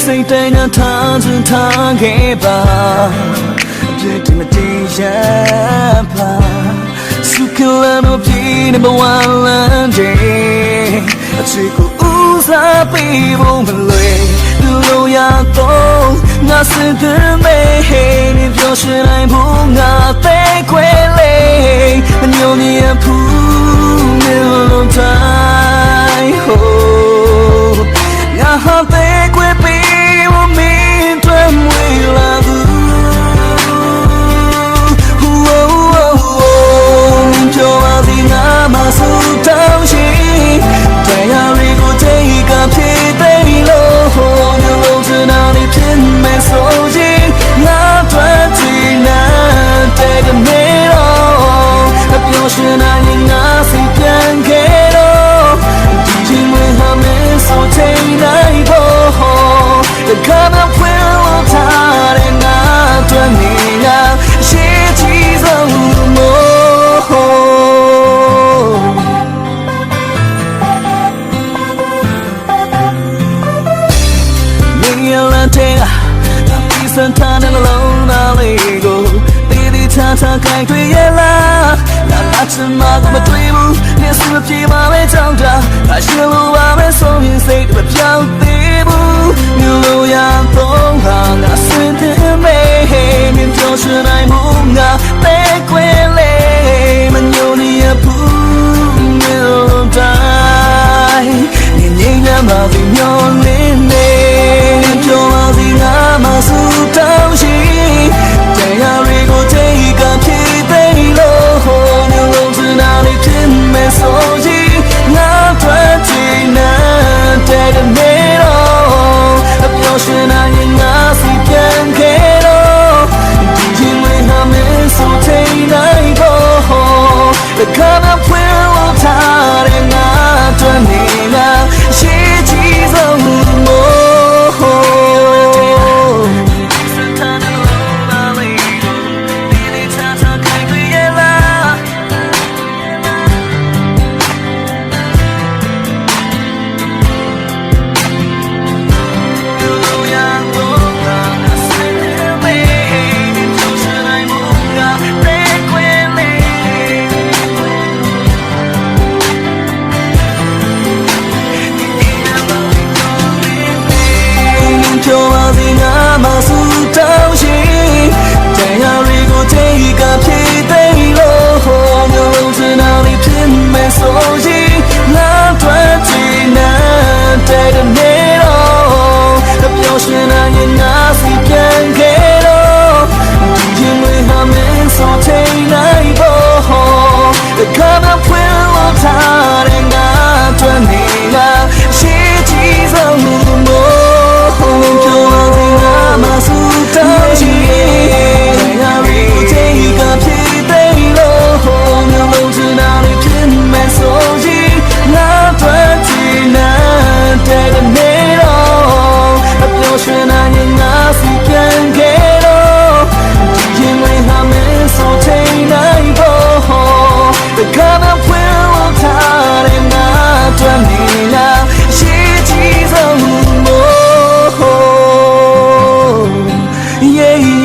စိတ်တိုင်းနဲ့ထားချင်ထားခဲ့ပါအပြည့်တင်မတင်ရပါစုကလမ်းတို့ပြေးနေမဝလမ်းတဲ့အချစ်ကိုဦးစားပေးဖို့မလွယ်လို့ရတော့ငါစင်တဲ့မဲနေပြောရှင်နိုင်ဖို့ငါသိခွဲလေမညိုနေဖူးနေလို့တိုင်းဟိုငါဟာသိခွဲပေးဖို့မင်းတို့မွေလာဘူးပြောပါစီငါမဆူတောင်းရှိတရားတွေကိုtakeကဖြစ်သိလို့ဟိုမျိုးလုံးစနာနေဖြစ်မဲ့ဆိုရင်ငါတွေ့ချင်တဲ့ကမေတော့အပြောရှင်နိုင်ငါစိတ်ပြန်ခဲ့တော့ဒီချိန်မှဟာမဲဆိုချိန်နိုင်ဖို့the kind of will time ငါတွေ့နေငါရှိချီဆုံးမို့စံထားတဲ့လုံးသားလေးကိုတေးသေးချာချာခိုင်တွေ့ရလားလာချင်မှမတွေ့ဘူးမျက်စိမပြေပါပဲကြောက်တာအရှိလိုပါပဲဆိုရင်စိတ်မပြောင်းသေးဘူးမြို့လိုရတော့ငါစင်တဲ့မဲမြင်ပြောရှင်နိုင်မှုငါပဲခွဲလေမညိုနေဘူးမြို့တိုင်းညင်ညမ်းပါစီမျောလင်းနေပြောပါစီငါမဆူတောင်းရှိတရားတွေကိုtakeကဖြစ်သိလို့ဟိုမျိုးလုံးစနာနေဖြစ်မဲ့ဆိုရင်ငါတွေ့ချင်တဲ့ကမေတော့အပြောရှင်နိုင်ငါစီပြန်ခဲ့တော့ဒီချိန်မှဟာမဲဆိုချိန်နိုင်ဖို့ the kind of will time ငါတွေ့နေလားရှိချီဆုံးမို့ပြောပါစီငါမဆူတောင်းရှိတရားတွေကိုtakeကဖြစ်သိလို့ဟိုမျိုးလုံးစနာနေဖြစ်မဲ့ဆိုရင်ငါတွေ့ချင်တဲ့ကမေတော့အပြောရှင်နိုင်ငါစီပြန်ခဲ့တော့ဒီချိန်မှဟာမဲဆိုချိန်နိုင်ဖို့ the kind of will time ငါတွေ့နေလားရှိချီဆုံးမို့ပြောပါစီငါမဆူတောင်းရှိတရားတွေကိုtakeကဖြစ်သိလို့ဟိုမျိုးလုံးစနာနေဖြစ်မဲ့ဆိုရင်ငါတွေ့ချင်တဲ့ကမေတော့အပြောရှင်နိုင်ငါစီပြန်ခဲ့တော့ဒီချိန်မှဟာမဲဆိုချိန်နိုင်ဖို့ the kind of will time ငါတွေ့နေလားရှိချီဆုံးမို့yeah